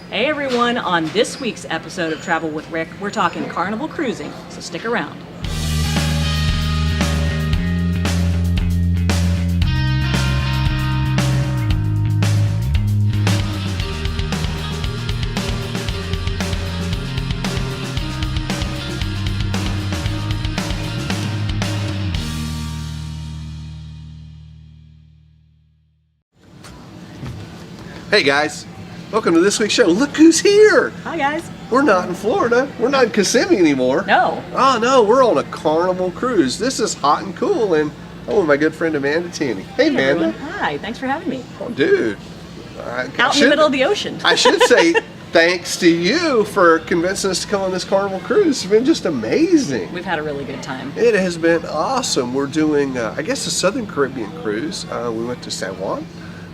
Hey everyone, on this week's episode of Travel with Rick, we're talking Carnival cruising, so stick around. Hey guys, welcome to this week's show. Look who's here! Hi guys. We're not in Florida. We're not in Kissimmee anymore. No. Oh no, we're on a Carnival cruise. This is hot and cool, and my good friend Amanda Tinney. Hey Amanda. Everyone. Hi, thanks for having me. Oh dude. Out in the middle of the ocean. I should say thanks to you for convincing us to come on this Carnival cruise. It's been just amazing. We've had a really good time. It has been awesome. We're doing, I guess, a Southern Caribbean cruise. We went to San Juan.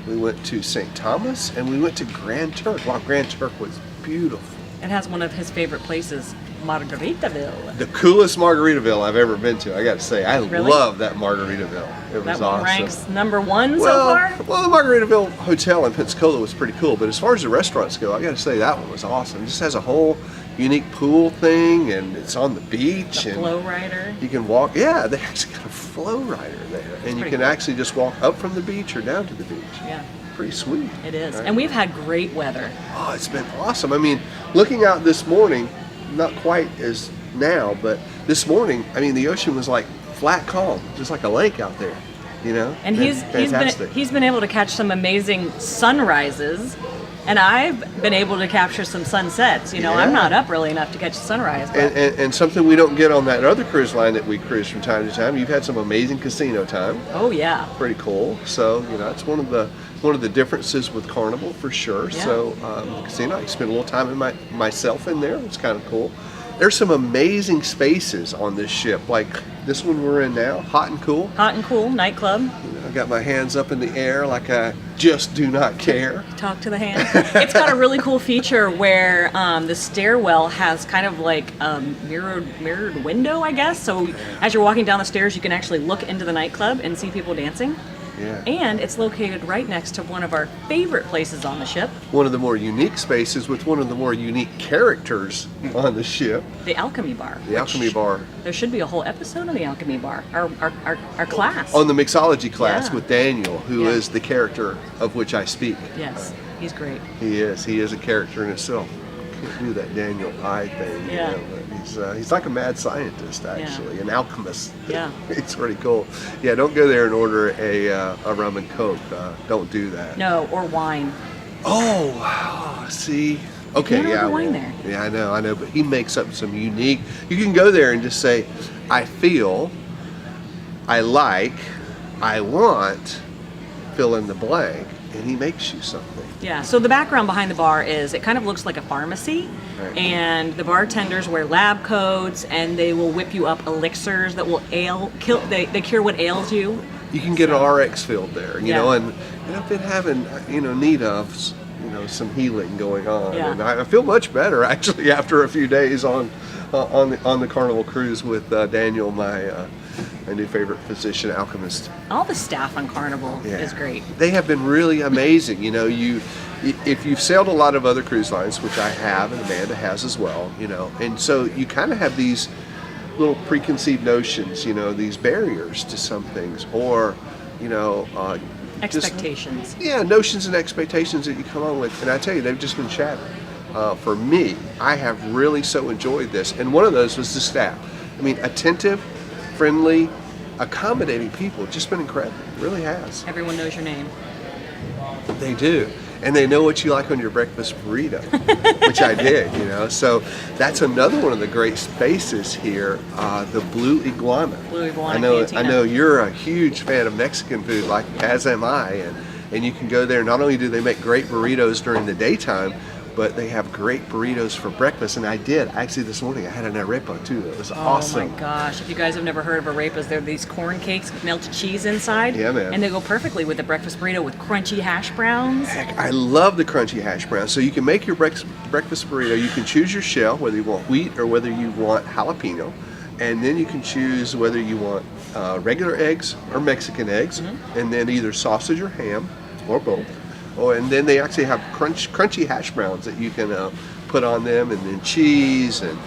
We went to St. Thomas, and we went to Grand Turk. Wow, Grand Turk was beautiful. It has one of his favorite places, Margaritaville. The coolest Margaritaville I've ever been to, I got to say. I Really? love that Margaritaville. It was That one awesome. ranks number one so Well, far? the Margaritaville Hotel in Pensacola was pretty cool, but as far as the restaurants go, I got to say that one was awesome. It just has a whole unique pool thing, and it's on the beach. The and flow rider. You can walk, yeah, they actually got a flow rider there. And you pretty can cool. actually just walk up from the beach or down to the beach. Yeah, Pretty sweet. it is. Right? And we've had great weather. Oh, it's been awesome. I mean, looking out this morning, not quite as now, but this morning, I mean, the ocean was like flat calm, just like a lake out there, you know? And Fantastic. he's been able to catch some amazing sunrises, and I've been able to capture some sunsets. You know, I'm Yeah. not up early enough to catch a sunrise. But And something we don't get on that other cruise line that we cruise from time to time. You've had some amazing casino time. oh yeah, Pretty cool. So, you know, it's one of the differences with Carnival for sure. Yeah. So, the casino, I spent a little time myself in there. It's kind of cool. There's some amazing spaces on this ship, like this one we're in now, hot and cool. hot and cool nightclub. You know, I got my hands up in the air like I just do not care. Talk to the hand. It's got a really cool feature where the stairwell has kind of like a mirrored window, I guess. So as you're walking down the stairs, you can actually look into the nightclub and see people dancing. Yeah. And it's located right next to one of our favorite places on the ship, One of the more unique spaces with one of the more unique characters on the ship, the Alchemy Bar. the Alchemy Bar. There should be a whole episode on the Alchemy Bar, our class. On the mixology class Yeah. with Daniel, who Yeah. is the character of which I speak. Yes, he's great. He is a character in itself. Can't do that Daniel Pye thing. Yeah. You know, but he's like a mad scientist, actually, an alchemist. Yeah. It's pretty cool. Yeah, don't go there and order a rum and coke. Don't do that. No, or wine. Oh, wow. See. Okay, can't yeah. order wine well, there. Yeah, I know, but he makes up some unique. You can go there and just say, I feel, I like, I want, fill in the blank, and he makes you something. Yeah, so the background behind the bar is it kind of looks like a pharmacy, Right. and the bartenders wear lab coats, and they will whip you up elixirs that will they cure what ails you. You can get an RX filled there, you Yeah. know, and I've been having, need of, some healing going on, Yeah. and I feel much better actually after a few days on the Carnival cruise with Daniel, my new favorite physician alchemist. All the staff on Carnival Yeah. is great. They have been really amazing. You know, if you've sailed a lot of other cruise lines, which I have and Amanda has as well, and so you kind of have these little preconceived notions, these barriers to some things, or, Expectations. notions and expectations that you come on with. And I tell you, they've just been shattered. For me, I have really so enjoyed this. And one of those was the staff. I mean, attentive, friendly, accommodating people. Just been incredible. It really has. Everyone knows your name. They do. And they know what you like on your breakfast burrito, which I did, So that's another one of the great spaces here, the Blue Iguana. Blue Iguana I Cantina. know you're a huge fan of Mexican food, as am I. And you can go there. Not only do they make great burritos during the daytime, but they have great burritos for breakfast. And actually this morning I had an arepa too. It was awesome. Oh my gosh, if you guys have never heard of arepas, they're these corn cakes with melted cheese inside. Yeah, man. And they go perfectly with the breakfast burrito with crunchy hash browns. Heck, I love the crunchy hash browns. So you can make your breakfast burrito. You can choose your shell, whether you want wheat or whether you want jalapeno. And then you can choose whether you want regular eggs or Mexican eggs, and then either sausage or ham or both. Oh, and then they actually have crunchy hash browns that you can put on them, and then cheese and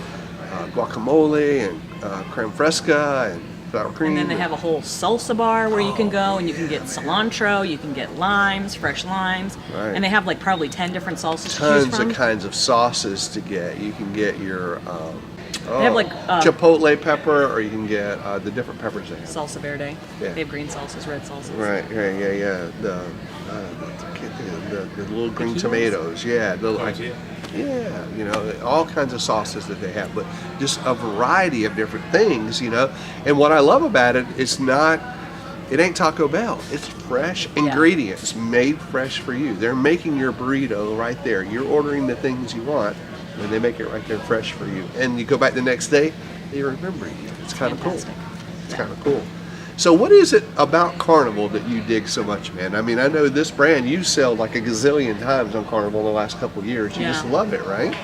guacamole and creme fresca and sour cream. And then they have a whole salsa bar where you can go and you can get cilantro, you can get limes, fresh limes, Right. and they have like probably 10 different salsas to choose Tons from. of kinds of sauces to get. You can get your They have like chipotle pepper, or you can get the different peppers they have. salsa verde. Yeah. They have green salsas, red salsas. Right, yeah. The little green Taquitos? tomatoes, yeah. Yeah, you know, all kinds of sauces that they have, but just a variety of different things, you know. And what I love about it, it ain't Taco Bell. It's fresh ingredients made fresh for you. They're making your burrito right there. You're ordering the things you want, and they make it right there fresh for you. And you go back the next day, they remember you. It's kind of cool. It's kind of cool. So what is it about Carnival that you dig so much, man? I mean, I know this brand you sell like a gazillion times on Carnival in the last couple of years. You just love it, right?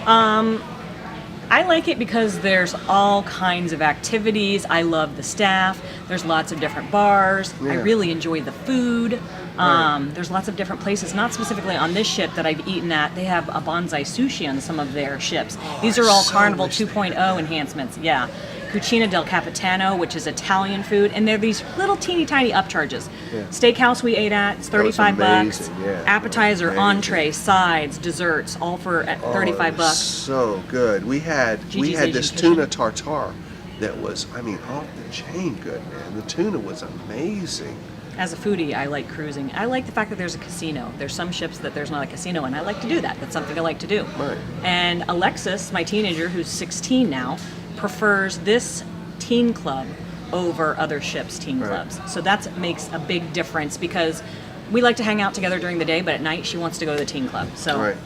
I like it because there's all kinds of activities. I love the staff. There's lots of different bars. Yeah. I really enjoy the food. Right. There's lots of different places, not specifically on this ship that I've eaten at. They have a bonsai sushi on some of their ships. These are all so Carnival wish they 2.0 enhancements. Yeah. Cucina del Capitano, which is Italian food, and they're these little teeny tiny upcharges. Yeah. Steakhouse we ate at, it's That was $35. amazing, yeah. Appetizer, Amazing. entree, sides, desserts, all for at $35. So good. We had Gigi's this Asian tuna Kitchen. tartare that was, I mean, off the chain good, man. The tuna was amazing. As a foodie, I like cruising. I like the fact that there's a casino. There's some ships that there's not a casino, and I like to do that. That's something I like to do. Right. And Alexis, my teenager, who's 16 now, prefers this teen club over other ships' teen Right. clubs. So that makes a big difference because we like to hang out together during the day, but at night she wants to go to the teen club. So Right.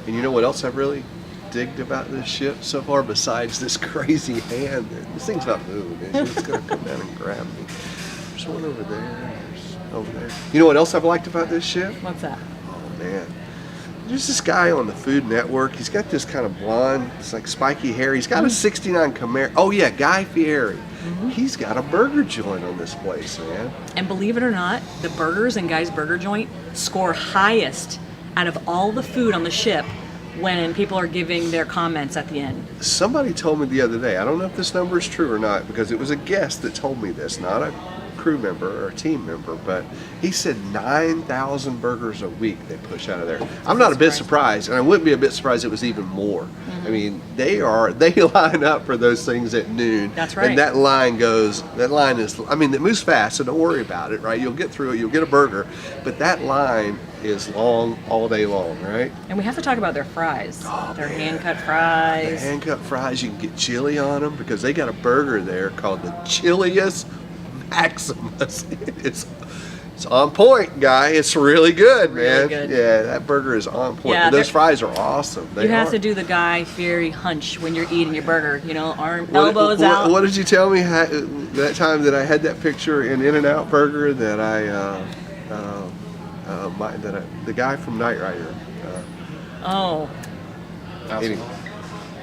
And you know what else I've really digged about this ship so far besides this crazy hand? This thing's not moving. It's just going to come down and grab me. There's one over there. There's over there. You know what else I've liked about this ship? what's that? Oh, man. There's this guy on the Food Network. He's got this kind of blonde, it's like spiky hair. He's got a 69 Camaro. Oh, yeah, Guy Fieri. He's got a burger joint on this place, man. And believe it or not, the burgers in Guy's Burger Joint score highest out of all the food on the ship when people are giving their comments at the end. Somebody told me the other day, I don't know if this number is true or not, because it was a guest that told me this, not a crew member or a team member, but he said 9,000 burgers a week they push out of there. I'm not a bit surprised, and I wouldn't be a bit surprised if it was even more. I mean, they line up for those things at noon. That's right. And that line is, I mean, it moves fast, so don't worry about it, right? You'll get through it, you'll get a burger, but that line is long all day long, right? And we have to talk about their fries. Oh, Their man. hand-cut The fries. hand-cut fries, you can get chili on them because they got a burger there called the Chilius Maximus. It's on point, Guy. It's really good, Really man. good. Yeah, that burger is on point. Yeah, But those they're- fries are awesome. They You have are. to do the Guy Fieri hunch when you're eating your burger. You know, elbows out. What did you tell me that time that I had that picture in In-N-Out Burger that the guy from Knight Rider. Oh. Anyway.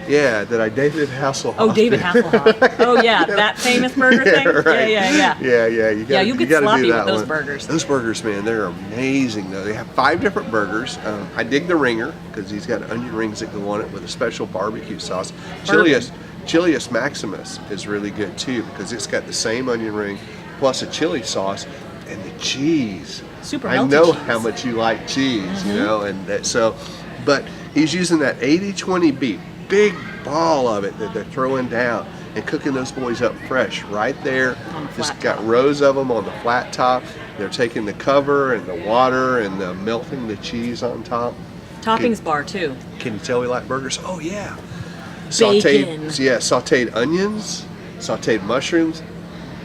Yeah, that I dated Hasselhoff. Oh, David Hasselhoff. Oh, yeah, that famous burger thing? Right. Yeah. Yeah, You get gotta sloppy do with that those one. burgers. Those burgers, man, they're amazing though. They have 5 different burgers. I dig the ringer because he's got onion rings that go on it with a special barbecue sauce. Chilius Maximus is really good too because it's got the same onion ring plus a chili sauce and the cheese. Super I melty know cheese. how much you like cheese, you know, and that but he's using that 80-20 beef, big ball of it that they're throwing down and cooking those boys up fresh right there. On the Just flat got top. rows of them on the flat top. They're taking the cover and the water and the melting the cheese on top. Toppings bar, too. Can you tell we like burgers? Oh yeah. Bacon. Sauteed onions, sauteed mushrooms,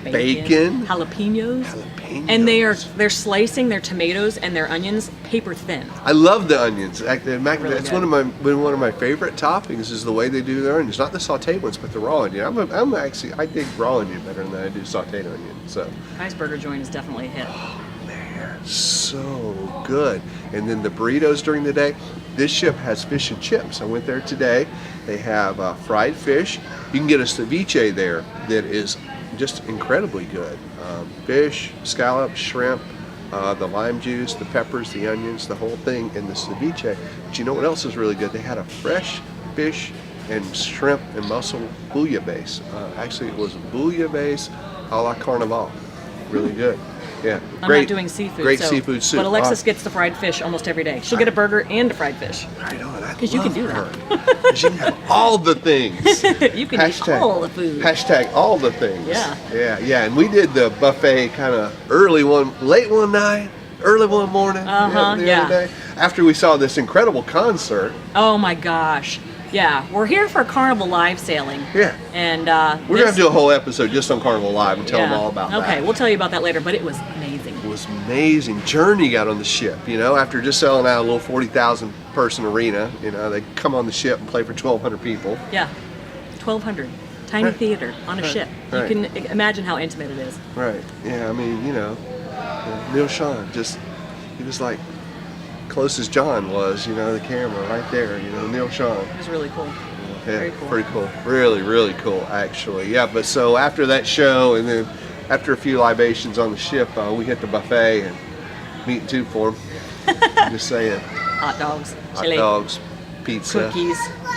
bacon. Jalapenos. jalapenos. And they're slicing their tomatoes and their onions paper thin. I love the onions. That's Really one of my favorite toppings is the way they do their onions. Not the sauteed ones, but the raw onion. I dig raw onion better than I do sauteed onion. So Guy's Burger Joint is definitely a hit. man, so good. And then the burritos during the day. This ship has fish and chips. I went there today. They have fried fish. You can get a ceviche there that is just incredibly good. Fish, scallops, shrimp, the lime juice, the peppers, the onions, the whole thing in the ceviche. But you know what else is really good? They had a fresh fish and shrimp and mussel bouillabaisse. Actually, it was bouillabaisse a la Carnival. Really good. Yeah, I'm not doing seafood. Great so, seafood soup. But Alexis gets the fried fish almost every day. She'll get a burger and a fried fish. Right on. Because you can do that. Because you can have all the things. You can eat all the food. Hashtag all the things. Yeah. Yeah. And we did the buffet kind of late one night, early one morning. The other day, after we saw this incredible concert. Oh my gosh. Yeah, we're here for Carnival live sailing. Yeah. And we're going to do a whole episode just on Carnival Live and tell them all about that. Okay, we'll tell you about that later, but it was amazing. It was amazing. Journey got on the ship, after just selling out a little 40,000 person arena, they come on the ship and play for 1,200 people. Yeah, 1,200. Tiny theater on a ship. Right. You can imagine how intimate it is. Right. Yeah, I mean, Neil Sean, he was like, close as John was, the camera right there, Neil Sean. It was really cool. Yeah, Very cool. Pretty cool. Really, really cool, actually. Yeah, but so after that show and then after a few libations on the ship, we hit the buffet and meat and two for them. Just saying. Hot dogs, Hot chili, dogs, pizza.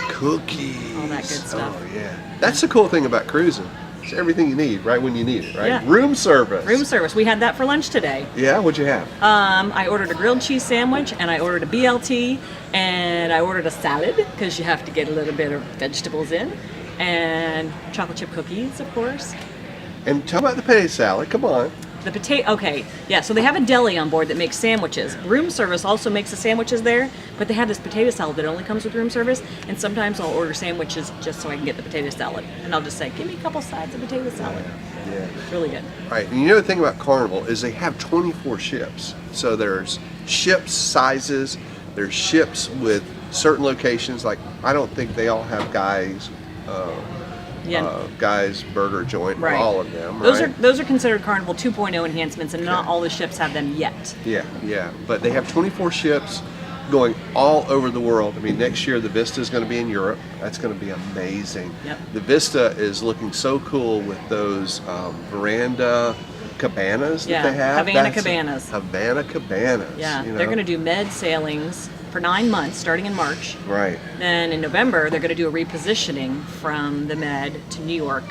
cookies. All that good stuff. Oh, yeah. That's the cool thing about cruising. It's everything you need right when you need it, right? Yeah. Room service. Room service. We had that for lunch today. Yeah, what'd you have? I ordered a grilled cheese sandwich, and I ordered a BLT, and I ordered a salad because you have to get a little bit of vegetables in, and chocolate chip cookies, of course. And tell about the potato salad. Come on. The potato, okay, yeah, so they have a deli on board that makes sandwiches. Room service also makes the sandwiches there, but they have this potato salad that only comes with room service, and sometimes I'll order sandwiches just so I can get the potato salad. And I'll just say, give me a couple sides of potato salad. Yeah. It's really good. Right, and the thing about Carnival is they have 24 ships. So there's ships sizes, there's ships with certain locations, like I don't think they all have Guy's burger joint, Right. all of them, right? Those are considered Carnival 2.0 enhancements, and not all the ships have them yet. Yeah, but they have 24 ships going all over the world. I mean, next year the Vista is going to be in Europe. That's going to be amazing. Yep. The Vista is looking so cool with those veranda cabanas that they have. Havana cabanas. Havana cabanas. Yeah, they're going to do med sailings for 9 months, starting in March. Right. Then in November, they're going to do a repositioning from the Med to New York,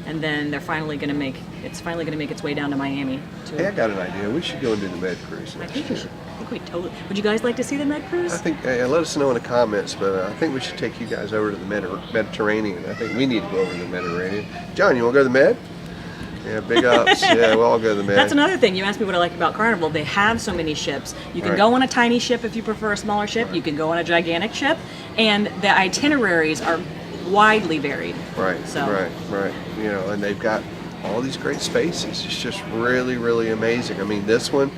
and then they're finally going to make its way down to Miami. Hey, I got an idea. We should go and do the Med cruise. I think we should. I think we totally. Would you guys like to see the Med cruise? I think. Let us know in the comments. But I think we should take you guys over to the Mediterranean. I think we need to go over to the Mediterranean. John, you want to go to the Med? Yeah, big ups. Yeah, we'll all go to the Med. That's another thing. You asked me what I like about Carnival. They have so many ships. You can go on a tiny ship if you prefer a smaller ship. You can go on a gigantic ship, and the itineraries are widely varied. Right. So. Right. And they've got all these great spaces. It's just really, really amazing. I mean, this one,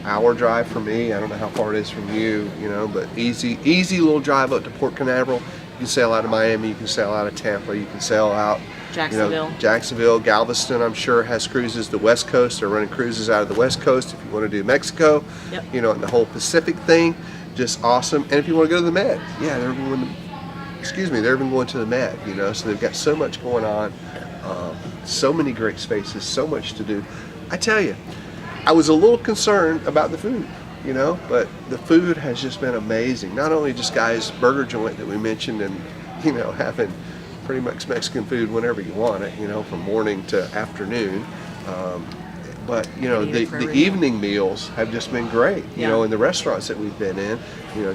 hour drive for me. I don't know how far it is from you, but easy little drive up to Port Canaveral. You can sail out of Miami. You can sail out of Tampa. You can sail out. Jacksonville, Galveston, I'm sure has cruises. The West Coast, they're running cruises out of the West Coast. If you want to do Mexico, Yep. And the whole Pacific thing, just awesome. And if you want to go to the Med, they're even going to the Med, so they've got so much going on, so many great spaces, so much to do. I tell you, I was a little concerned about the food, but the food has just been amazing. Not only just Guy's burger joint that we mentioned and, having pretty much Mexican food whenever you want it, from morning to afternoon. But the evening meals have just been great. In the restaurants that we've been in,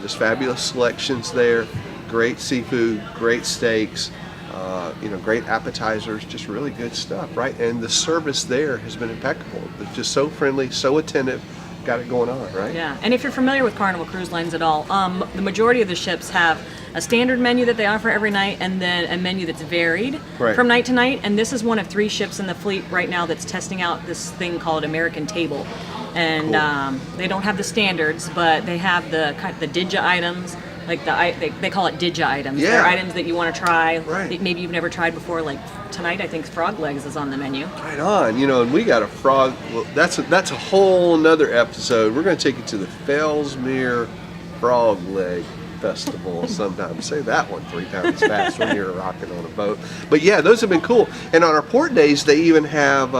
just fabulous selections there, great seafood, great steaks, great appetizers, just really good stuff, right? And the service there has been impeccable. They're just so friendly, so attentive. Got it going on, right? Yeah, and if you're familiar with Carnival Cruise Lines at all, the majority of the ships have a standard menu that they offer every night, and then a menu that's varied from night to night. And this is one of 3 ships in the fleet right now that's testing out this thing called American Table. And they don't have the standards, but they have the Digi items. Like they call it Digi items. Yeah. They're items that you want to try. Right. That maybe you've never tried before. Like tonight, I think frog legs is on the menu. Right on. And we got a frog. Well, that's a whole nother episode. We're going to take you to the Fellsmere Frog Leg Festival sometime. Say that one 3 times fast when you're rocking on a boat. But yeah, those have been cool. And on our port days, they even have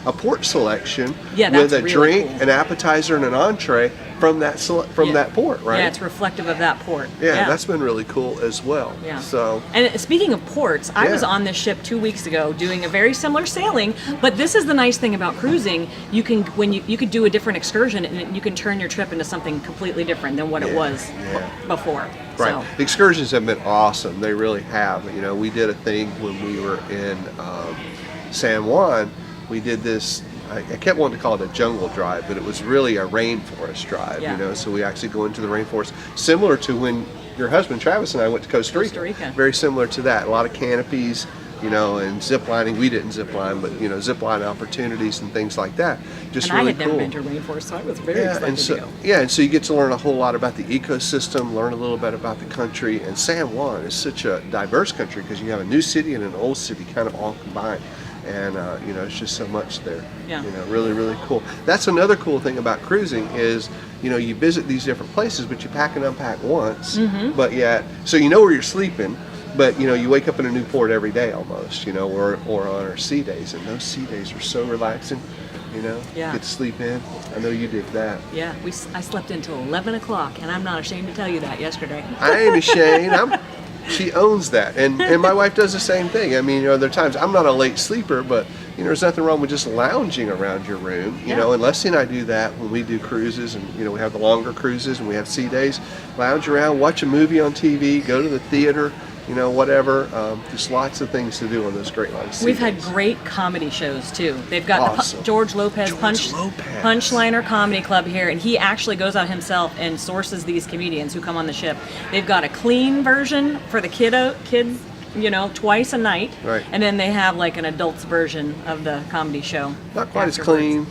a port selection Yeah, with that's a really drink, cool. an appetizer, and an entree from that that port, right? Yeah, it's reflective of that port. Yeah, that's been really cool as well. Yeah. So, and speaking of ports, I was on this ship 2 weeks ago doing a very similar sailing. But this is the nice thing about cruising: you can you could do a different excursion, and you can turn your trip into something completely different than what it was before. right. So. The excursions have been awesome. They really have. You know, we did a thing when we were in San Juan. We did this. I kept wanting to call it a jungle drive, but it was really a rainforest drive. Yeah. You know, so we actually go into the rainforest, similar to when your husband Travis and I went to Costa Rica. Very similar to that. A lot of canopies, you know, and zip lining. We didn't zip line, but you know, zip line opportunities and things like that. Just and really I had cool. never been to a rainforest, so I was very excited to go. Yeah, and so you get to learn a whole lot about the ecosystem, learn a little bit about the country. And San Juan is such a diverse country because you have a new city and an old city kind of all combined. And you know, it's just so much there. Yeah. You know, really, really cool. That's another cool thing about cruising is, you know, you visit these different places, but you pack and unpack once. Mm-hmm. But yet, so you know where you're sleeping, but you know, you wake up in a new port every day almost. You know, or on our sea days, and those sea days are so relaxing. You know, Yeah. get to sleep in. I know you dig that. Yeah, I slept until 11 o'clock, and I'm not ashamed to tell you that yesterday. I ain't ashamed. She owns that, and my wife does the same thing. I mean, you know, there are times I'm not a late sleeper, but you know, there's nothing wrong with just lounging around your room. You know, and Leslie and I do that when we do cruises, and you know, we have the longer cruises and we have sea days. Lounge around, watch a movie on TV, go to the theater. You know, whatever. Just lots of things to do on those great long sea We've had days. great comedy shows too. They've got Awesome. the George Lopez Lopez. Punchliner Comedy Club here, and he actually goes out himself and sources these comedians who come on the ship. They've got a clean version for the kids, you know, twice a night, Right. and then they have like an adults version of the comedy show. Not quite as afterwards. clean,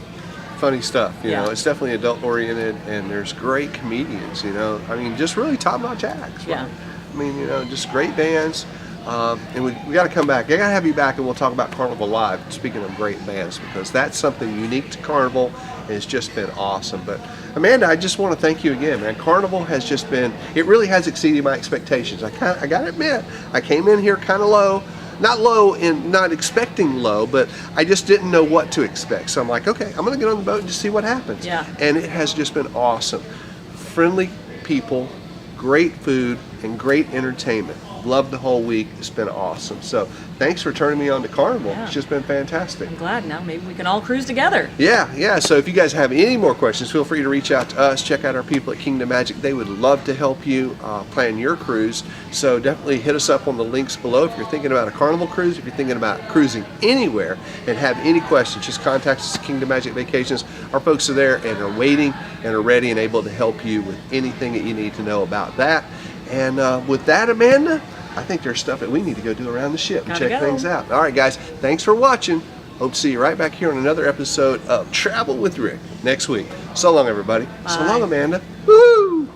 funny stuff. You know, Yeah. it's definitely adult oriented, and there's great comedians. You know, I mean, just really top notch acts. Right? Yeah. I mean, you know, just great bands. And we got to come back. I got to have you back, and we'll talk about Carnival Live. Speaking of great bands, because that's something unique to Carnival, and it's just been awesome. But Amanda, I just want to thank you again, man. Carnival has just been, it really has exceeded my expectations. I got to admit, I came in here kind of low. Not low and not expecting low, but I just didn't know what to expect. So I'm like, okay, I'm going to get on the boat and just see what happens. Yeah. And it has just been awesome. Friendly people, great food, and great entertainment. Loved the whole week. It's been awesome. So thanks for turning me on to Carnival. Yeah. It's just been fantastic. I'm glad now maybe we can all cruise together. Yeah. So if you guys have any more questions, feel free to reach out to us. Check out our people at Kingdom Magic. They would love to help you plan your cruise. So definitely hit us up on the links below. If you're thinking about a Carnival cruise, if you're thinking about cruising anywhere and have any questions, just contact us at Kingdom Magic Vacations. Our folks are there and are waiting and are ready and able to help you with anything that you need to know about that. And with that, Amanda, I think there's stuff that we need to go do around the ship and Gotta check go. things out. All right, guys, thanks for watching. Hope to see you right back here on another episode of Travel with Rick next week. So long, everybody. So Bye. long, Amanda. Woo!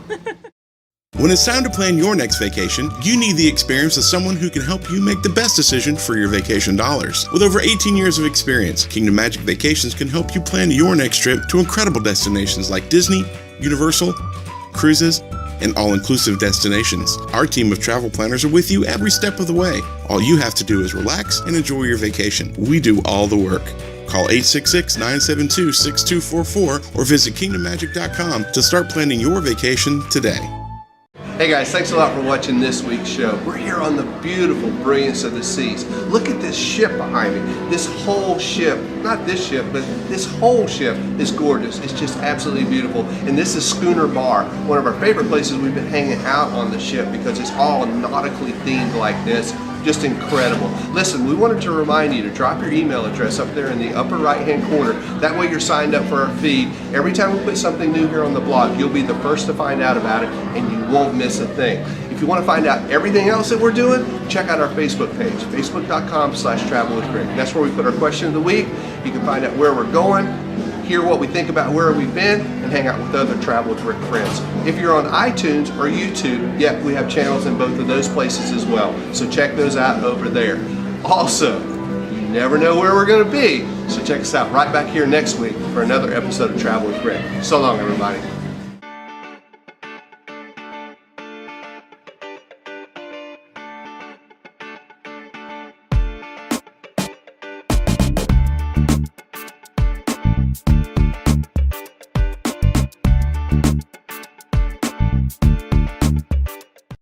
When it's time to plan your next vacation, you need the experience of someone who can help you make the best decision for your vacation dollars. With over 18 years of experience, Kingdom Magic Vacations can help you plan your next trip to incredible destinations like Disney, Universal, cruises, and all-inclusive destinations. Our team of travel planners are with you every step of the way. All you have to do is relax and enjoy your vacation. We do all the work. Call 866-972-6244 or visit kingdommagic.com to start planning your vacation today. Hey guys, thanks a lot for watching this week's show. We're here on the beautiful brilliance of the seas. Look at this ship behind me. This whole ship, not this ship, but this whole ship is gorgeous. It's just absolutely beautiful. And this is Schooner Bar, one of our favorite places we've been hanging out on the ship because it's all nautically themed like this. Just incredible. Listen, we wanted to remind you to drop your email address up there in the upper right hand corner. That way you're signed up for our feed. Every time we put something new here on the blog, you'll be the first to find out about it and you won't miss a thing. If you want to find out everything else that we're doing, check out our Facebook page, facebook.com/travelwithrick. That's where we put our question of the week. You can find out where we're going, hear what we think about where we've been, and hang out with other Travel with Rick friends. If you're on iTunes or YouTube, we have channels in both of those places as well. So check those out over there. Also, you never know where we're going to be, so check us out right back here next week for another episode of Travel with Rick. So long, everybody.